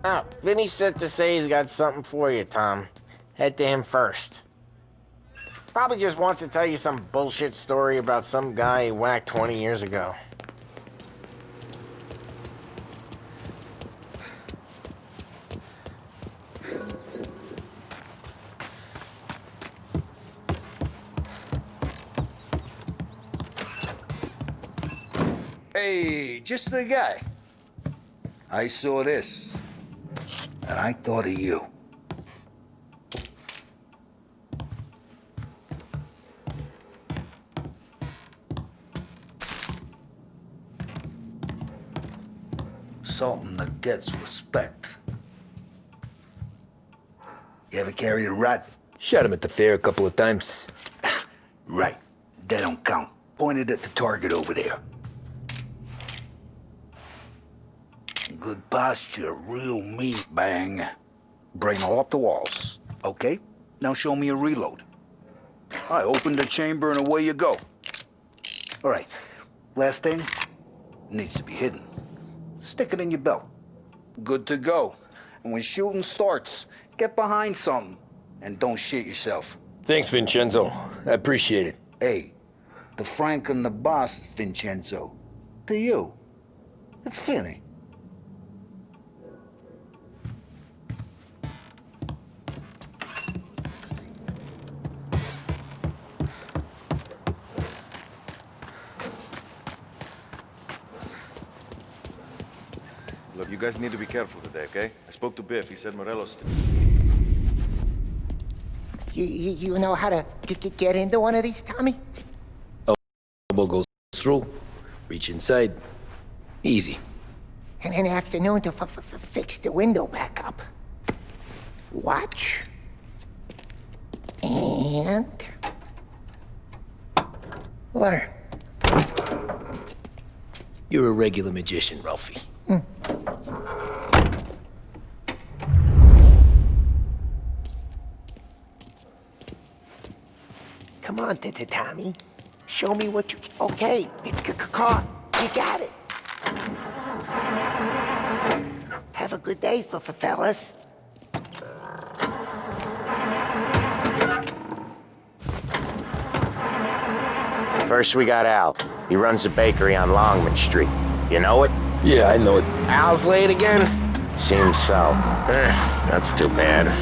Oh, Vinny said to say he's got something for you, Tom. Head to him first. Probably just wants to tell you some bullshit story about some guy he whacked 20 years ago. Hey, just the guy. I saw this, and I thought of you. Something that gets respect. You ever carried a rat? Shot him at the fair a couple of times. Right. That don't count. Pointed at the target over there. Good posture, real meat, bang. Brain off the walls. Okay? Now show me a reload. I opened the chamber and away you go. All right. Last thing needs to be hidden. Stick it in your belt. Good to go. And when shooting starts, get behind something and don't shit yourself. Thanks, Vincenzo. I appreciate it. Hey, the Frank and the boss, Vincenzo. To you. It's Finny. Look, you guys need to be careful today, okay? I spoke to Biff. He said Morello's... You know how to get into one of these, Tommy? Elbow goes through, reach inside. Easy. And an afternoon to fix the window back up. Watch. And... learn. You're a regular magician, Ralphie. Come on, Tommy. Show me what you... Okay, it's caught. You got it. Have a good day, fellas. First we got Al. He runs a bakery on Longman Street. You know it? Yeah, I know it. Al's late again? Seems so. That's too bad.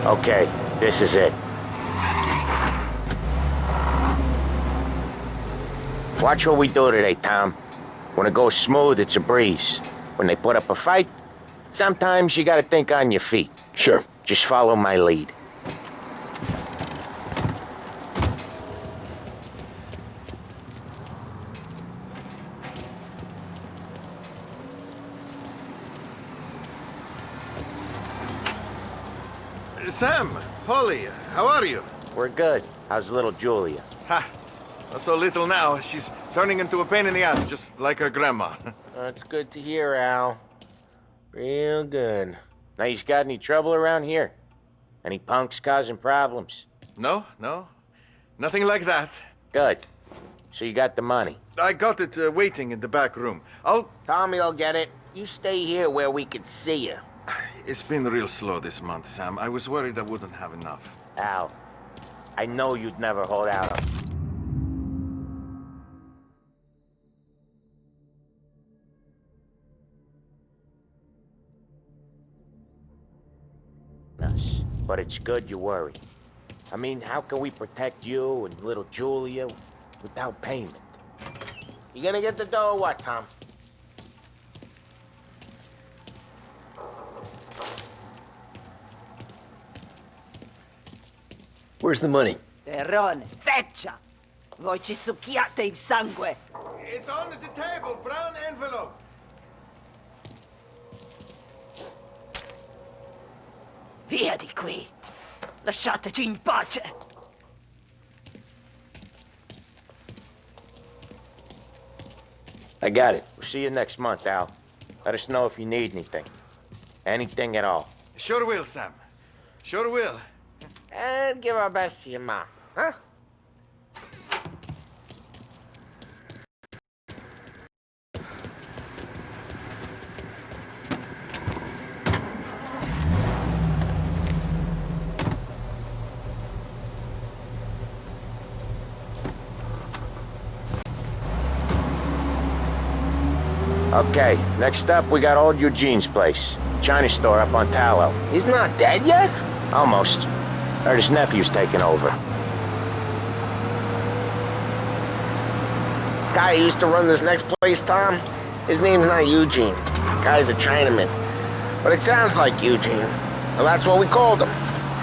Okay, this is it. Watch what we do today, Tom. When it goes smooth, it's a breeze. When they put up a fight, sometimes you gotta think on your feet. Sure. Just follow my lead. Sam! Polly, how are you? We're good. How's little Julia? Ha! So little now, she's turning into a pain in the ass, just like her grandma. That's good to hear, Al. Real good. Now, you got any trouble around here? Any punks causing problems? No, no. Nothing like that. Good. So you got the money? I got it waiting in the back room. Tommy'll get it. You stay here where we can see you. It's been real slow this month, Sam. I was worried I wouldn't have enough. Al, I know you'd never hold out on us, but it's good you worry. I mean, how can we protect you and little Julia without payment? You gonna get the dough or what, Tom? Where's the money? Terrone, feccia! Voi ci succhiate il sangue! It's on the table, brown envelope. Via di qui! Lasciateci in pace! I got it. We'll see you next month, Al. Let us know if you need anything. Anything at all. Sure will, Sam. Sure will. And give our best to your mom, huh? Okay, next up we got old Eugene's place. China store up on Tallow. He's not dead yet? Almost. Heard his nephew's taking over. Guy who used to run this next place, Tom? His name's not Eugene. Guy's a Chinaman. But it sounds like Eugene. Well, that's what we called him.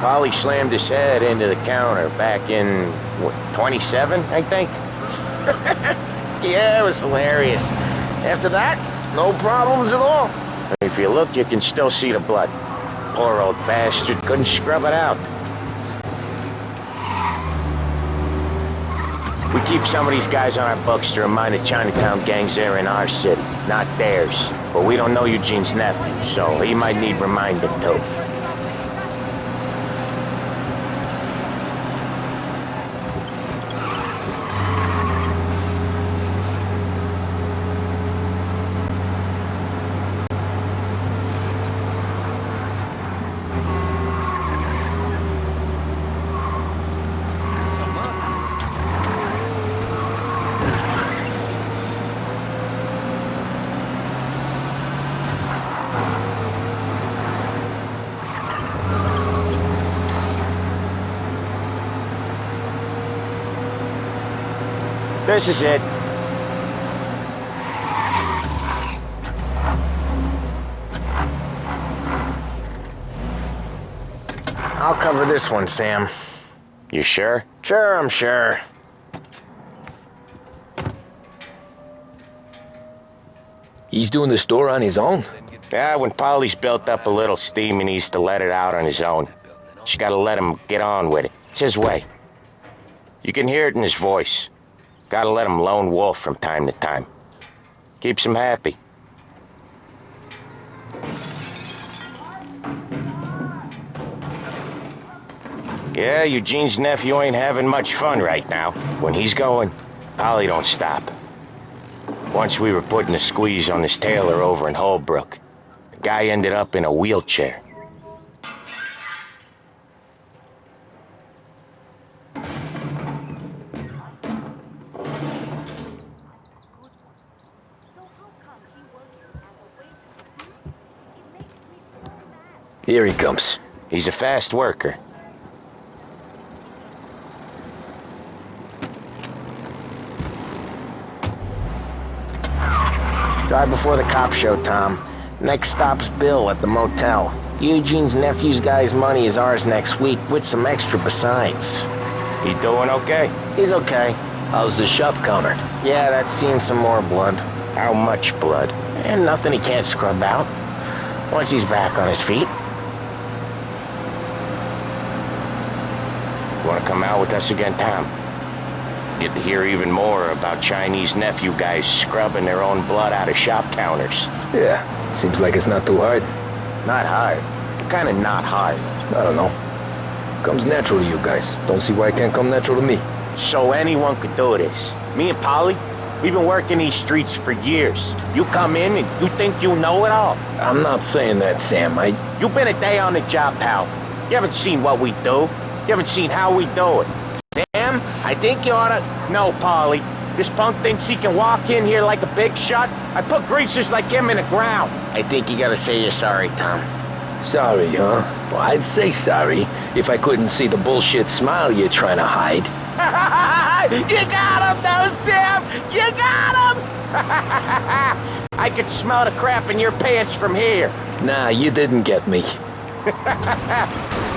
Polly slammed his head into the counter back in, what, 27, I think? Yeah, it was hilarious. After that, no problems at all. If you look, you can still see the blood. Poor old bastard couldn't scrub it out. We keep some of these guys on our books to remind the Chinatown gangs they're in our city, not theirs. But we don't know Eugene's nephew, so he might need reminding too. This is it. I'll cover this one, Sam. You sure? Sure, I'm sure. He's doing the store on his own? Yeah, when Polly's built up a little steam, he needs to let it out on his own. She gotta let him get on with it. It's his way. You can hear it in his voice. Gotta let him lone wolf from time to time. Keeps him happy. Yeah, Eugene's nephew ain't having much fun right now. When he's going, Polly don't stop. Once we were putting a squeeze on this tailor over in Holbrook. The guy ended up in a wheelchair. Here he comes. He's a fast worker. Drive before the cops show, Tom. Next stop's Bill at the motel. Eugene's nephew's guy's money is ours next week, with some extra besides. He doing okay? He's okay. How's the shop counter? Yeah, that's seen some more blood. How much blood? And nothing he can't scrub out. Once he's back on his feet. Want to come out with us again, Tom? Get to hear even more about Chinese nephew guys scrubbing their own blood out of shop counters. Yeah, seems like it's not too hard. Not hard. Kind of not hard. I don't know. Comes natural to you guys. Don't see why it can't come natural to me. So anyone could do this. Me and Polly, We've been working these streets for years. You come in and you think you know it all. I'm not saying that, Sam. You've been a day on the job, pal. You haven't seen what we do. You haven't seen how we do it. Sam, I think you oughta... No, Paulie. This punk thinks he can walk in here like a big shot. I put greasers like him in the ground. I think you gotta say you're sorry, Tom. Sorry, huh? Well, I'd say sorry if I couldn't see the bullshit smile you're trying to hide. You got him, though, Sam! You got him! I could smell the crap in your pants from here. Nah, you didn't get me.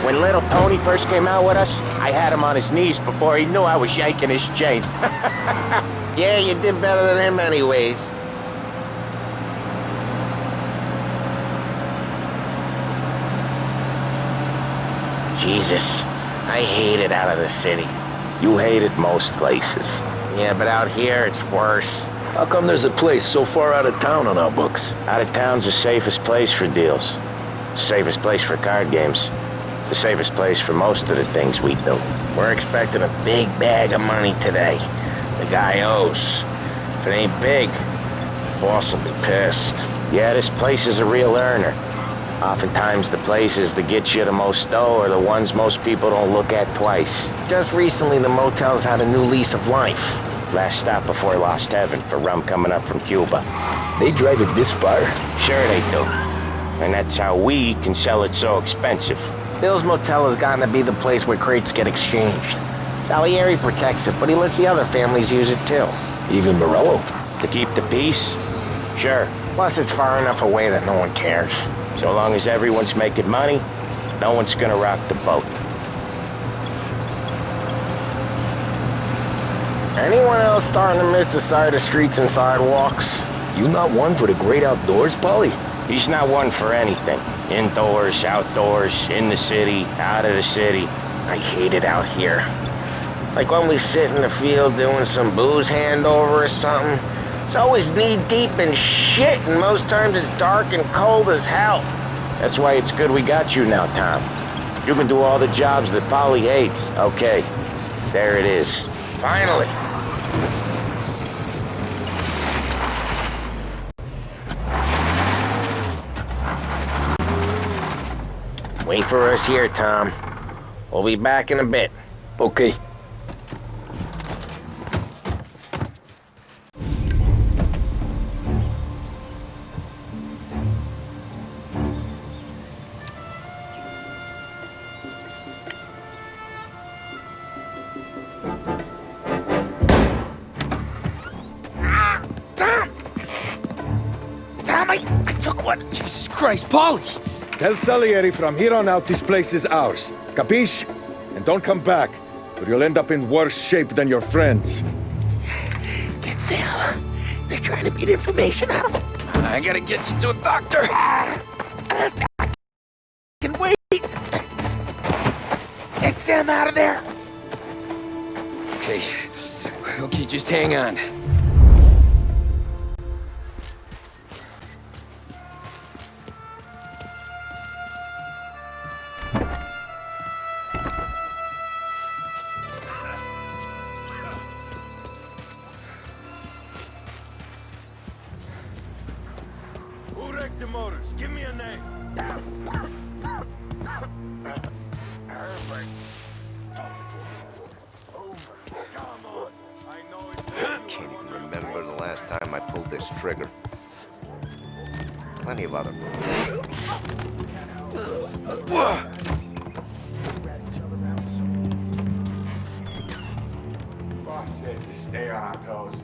When little Tony first came out with us, I had him on his knees before he knew I was yanking his chain. Yeah, you did better than him anyways. Jesus, I hate it out of the city. You hated most places. Yeah, but out here, it's worse. How come there's a place so far out of town on our books? Out of town's the safest place for deals. Safest place for card games. The safest place for most of the things we do. We're expecting a big bag of money today. The guy owes. If it ain't big, boss will be pissed. Yeah, this place is a real earner. Oftentimes the places that get you the most dough are the ones most people don't look at twice. Just recently, the motel's had a new lease of life. Last stop before Lost Heaven for rum coming up from Cuba. They drive it this far? Sure they do. And that's how we can sell it so expensive. Bill's Motel has gotten to be the place where crates get exchanged. Salieri protects it, but he lets the other families use it too. Even Morello? To keep the peace? Sure. Plus, it's far enough away that no one cares. So long as everyone's making money, no one's gonna rock the boat. Anyone else starting to miss the side of streets and sidewalks? You not one for the great outdoors, Paulie? He's not one for anything. Indoors, outdoors, in the city, out of the city. I hate it out here. Like when we sit in the field doing some booze handover or something. It's always knee-deep in shit, and most times it's dark and cold as hell. That's why it's good we got you now, Tom. You can do all the jobs that Polly hates. Okay, there it is. Finally. Wait for us here, Tom. We'll be back in a bit. Okay. Tom, I took one. Jesus Christ, Polly! Tell Salieri from here on out this place is ours. Capiche? And don't come back, or you'll end up in worse shape than your friends. Get Sam. They're trying to beat information out of him. I gotta get you to a doctor. Can wait. Get Sam out of there. Okay, just hang on. Who wrecked the motors? Give me a name. Can't even remember the last time I pulled this trigger. Plenty of other Boss said to stay on our toes.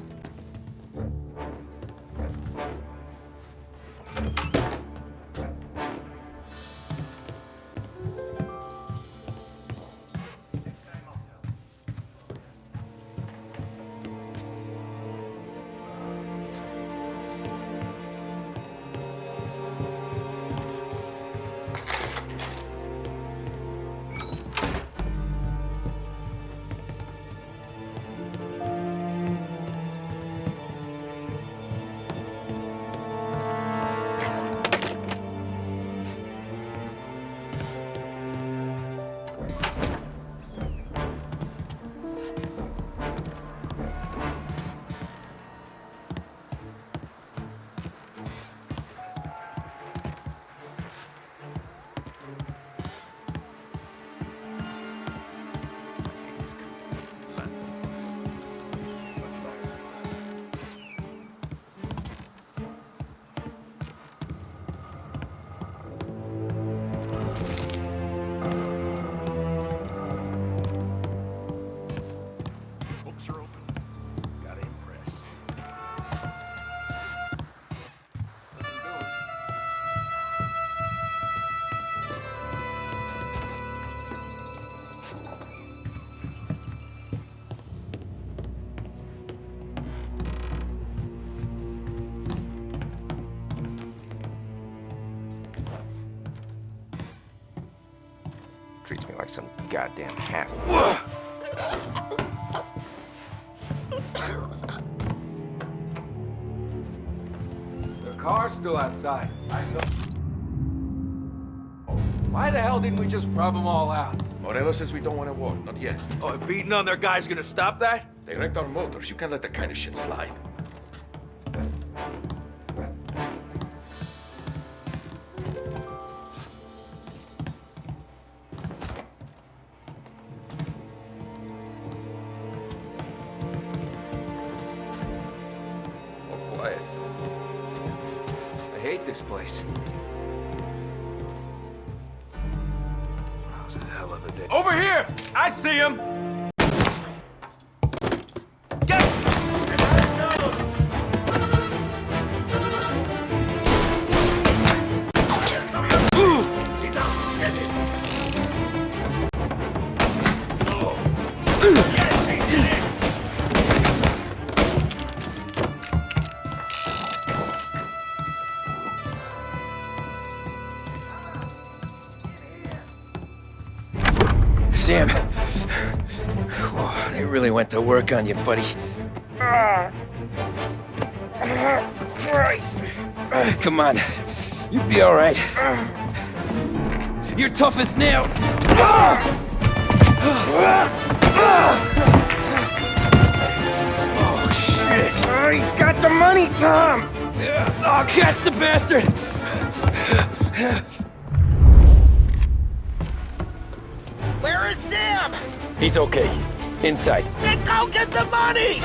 some goddamn half. The car's still outside. I know. Why the hell didn't we just rub them all out? Morello says we don't want to walk, not yet. Oh, and beating on their guy's gonna stop that? They wrecked our motors. You can't let that kind of shit slide. Oh, quiet. I hate this place. That was a hell of a day. Over here! I see him! Get him! He's out! Get him! Sam. Whoa, they really went to work on you, buddy. Christ. Come on. You'll be all right. You're tough as nails. Oh, shit. Oh, he's got the money, Tom! Oh, catch the bastard! Where is Sam? He's okay. Inside. Then go get the money!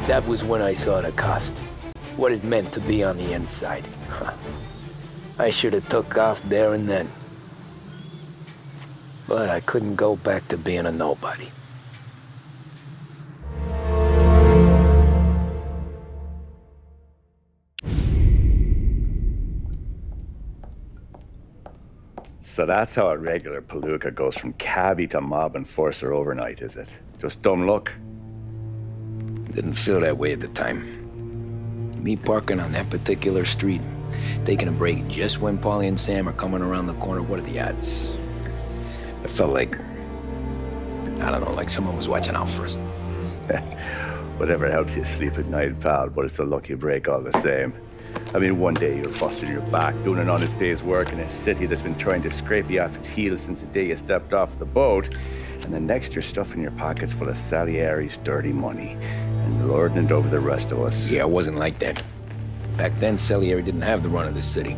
That was when I saw the cost. What it meant to be on the inside. I should have took off there and then. But I couldn't go back to being a nobody. So that's how a regular palooka goes from cabbie to mob enforcer overnight, is it? Just dumb luck? Didn't feel that way at the time. Me parking on that particular street, taking a break just when Paulie and Sam are coming around the corner, what are the odds? I felt like, I don't know, like someone was watching out for us. Whatever helps you sleep at night, pal, but it's a lucky break all the same. I mean, one day you're busting your back, doing an honest day's work in a city that's been trying to scrape you off its heels since the day you stepped off the boat, and then next you're stuffing your pockets full of Salieri's dirty money and lording it over the rest of us. Yeah, it wasn't like that. Back then, Salieri didn't have the run of the city.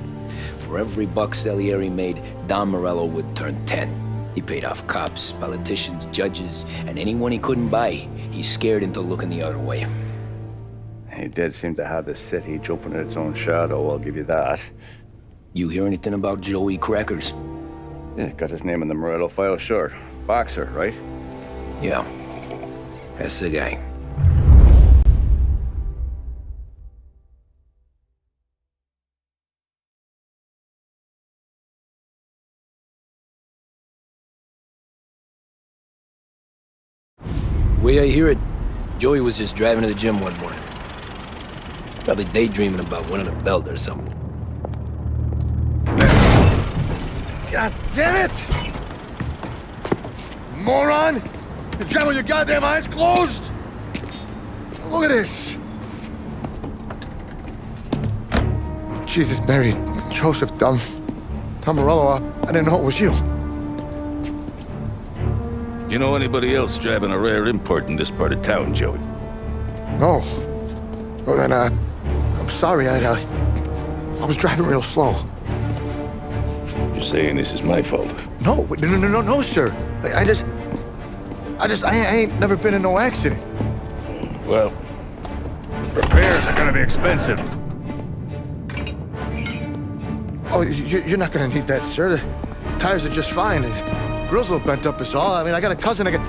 For every buck Salieri made, Don Morello would turn 10. He paid off cops, politicians, judges, and anyone he couldn't buy, he scared into looking the other way. He did seem to have the city jumping at its own shadow, I'll give you that. You hear anything about Joey Crackers? Yeah, got his name in the Morello file, sure. Boxer, right? Yeah. That's the guy. The way I hear it, Joey was just driving to the gym one morning. Probably daydreaming about winning a belt or something. God damn it! Moron! You're driving with your goddamn eyes closed? Look at this! Jesus, Mary, Joseph, Tom Morello, I didn't know it was you. You know anybody else driving a rare import in this part of town, Joey? No. Well then, I'm sorry, I was driving real slow. You're saying this is my fault? No, sir. I ain't never been in no accident. Well, repairs are gonna be expensive. Oh, you're not gonna need that, sir. The tires are just fine. The grill's a little bent up is all. I mean, I got a cousin I can...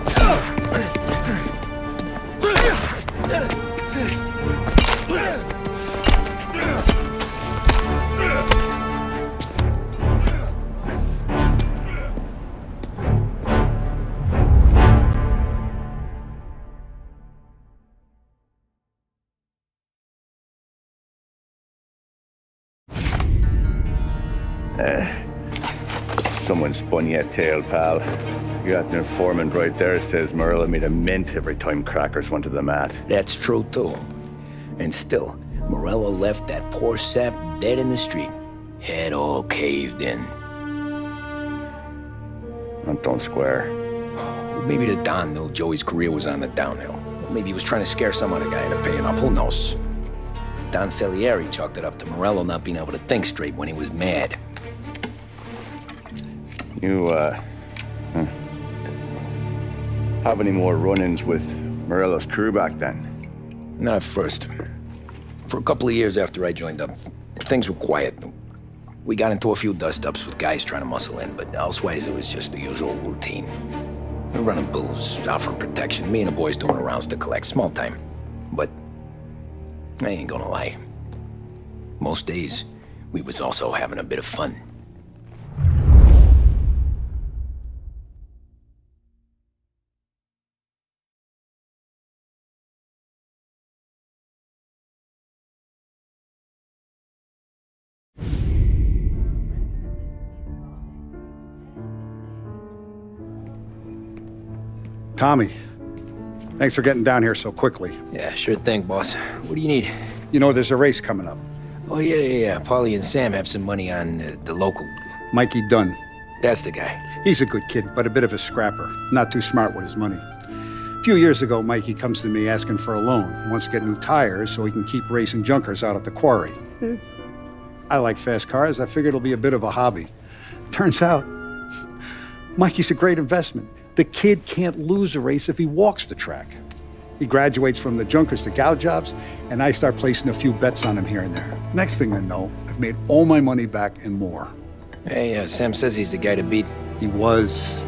Someone spun you a tale, pal. You got an informant right there says Morello made a mint every time Crackers went to the mat. That's true, too. And still, Morello left that poor sap dead in the street. Head all caved in. That don't square. Well, maybe the Don knew Joey's career was on the downhill. Or maybe he was trying to scare some other guy into paying up. Who knows? Don Salieri chalked it up to Morello not being able to think straight when he was mad. You, have any more run-ins with Morello's crew back then? Not at first. For a couple of years after I joined up, things were quiet. We got into a few dust-ups with guys trying to muscle in, but elsewise it was just the usual routine. We were running booze, offering protection, me and the boys doing rounds to collect, small time. But I ain't gonna lie. Most days, we was also having a bit of fun. Tommy, thanks for getting down here so quickly. Yeah, sure thing, boss. What do you need? You know, there's a race coming up. Oh, yeah. Paulie and Sam have some money on the local. Mikey Dunn. That's the guy. He's a good kid, but a bit of a scrapper. Not too smart with his money. A few years ago, Mikey comes to me asking for a loan. He wants to get new tires so he can keep racing junkers out at the quarry. I like fast cars. I figured it'll be a bit of a hobby. Turns out, Mikey's a great investment. The kid can't lose a race if he walks the track. He graduates from the junkers to gal jobs, and I start placing a few bets on him here and there. Next thing I know, I've made all my money back and more. Hey, Sam says he's the guy to beat. He was.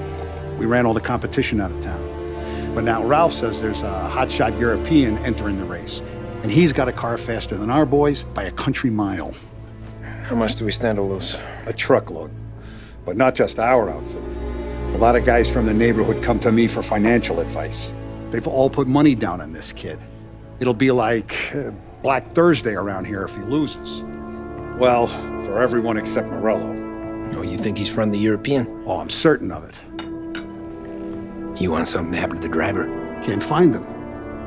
We ran all the competition out of town. But now Ralph says there's a hotshot European entering the race, and he's got a car faster than our boys by a country mile. How much do we stand to lose? A truckload. But not just our outfit. A lot of guys from the neighborhood come to me for financial advice. They've all put money down on this kid. It'll be like Black Thursday around here if he loses. Well, for everyone except Morello. Oh, you think he's from the European? Oh, I'm certain of it. You want something to happen to the driver? Can't find him.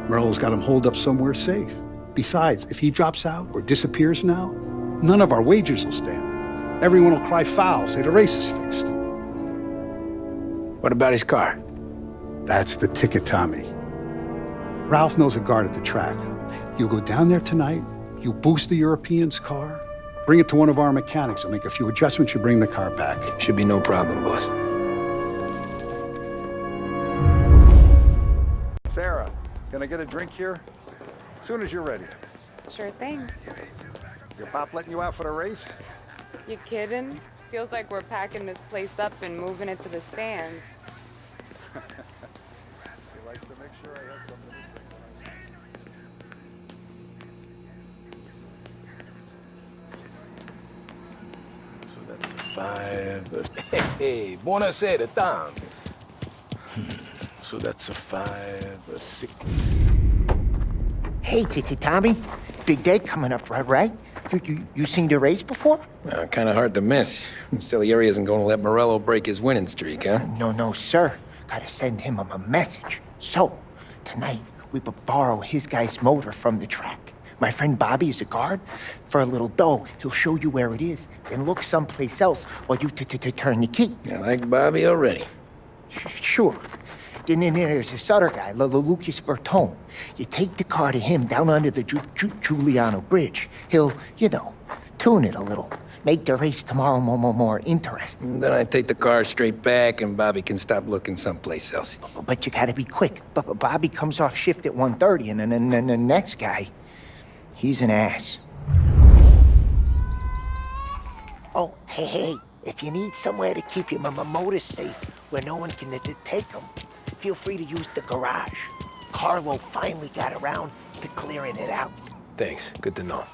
Morello's got him holed up somewhere safe. Besides, if he drops out or disappears now, none of our wagers will stand. Everyone will cry foul, say the race is fixed. What about his car? That's the ticket, Tommy. Ralph knows a guard at the track. You go down there tonight, you boost the European's car, bring it to one of our mechanics, and make a few adjustments, you bring the car back. Should be no problem, boss. Sarah, can I get a drink here? As soon as you're ready. Sure thing. Your pop letting you out for the race? You kidding? Feels like we're packing this place up and moving it to the stands. He likes to make sure I have something to drink when I... So that's a 5. Hey, buonasera, Tom. So that's a 5, a 6. Hey, Tommy. Big day coming up, right? You seen the race before? Kind of hard to miss. Salieri isn't going to let Morello break his winning streak, huh? No, sir. Gotta send him a message. So, tonight, we borrow his guy's motor from the track. My friend Bobby is a guard. For a little dough, he'll show you where it is, then look someplace else while you turn the key. I like Bobby already. Sure. Then there's this other guy, Lucas Bertone. You take the car to him down under the Giuliano Bridge. He'll, tune it a little. Make the race tomorrow more interesting. Then I take the car straight back and Bobby can stop looking someplace else. But you gotta be quick. But Bobby comes off shift at 1:30, and then the next guy, he's an ass. Oh, hey, if you need somewhere to keep your motor safe where no one can take them, feel free to use the garage. Carlo finally got around to clearing it out. Thanks. Good to know.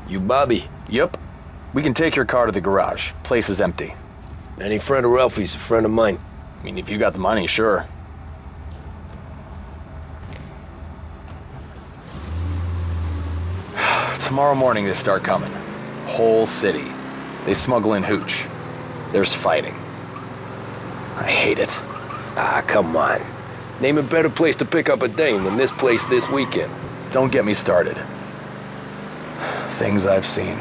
You Bobby? Yep. We can take your car to the garage. Place is empty. Any friend of Ralphie's a friend of mine. I mean, if you got the money, sure. Tomorrow morning they start coming. Whole city. They smuggle in hooch. There's fighting. I hate it. Ah, come on. Name a better place to pick up a dame than this place this weekend. Don't get me started. Things I've seen.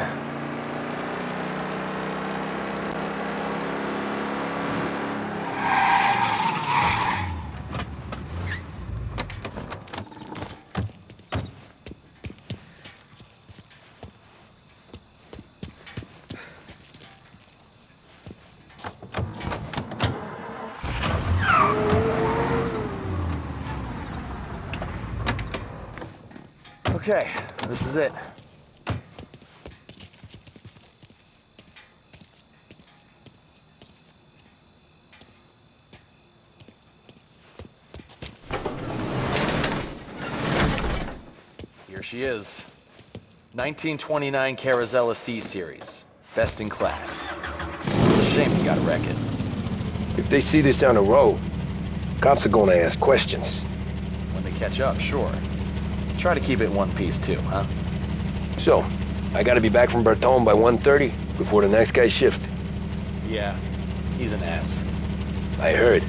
Okay, this is it. Here she is. 1929 Carazella C-Series. Best in class. It's a shame you gotta wreck it. If they see this on the road, cops are gonna ask questions. When they catch up, sure. Try to keep it in one piece too, huh? So, I gotta be back from Bertone by 1:30 before the next guy's shift. Yeah, he's an ass. I heard.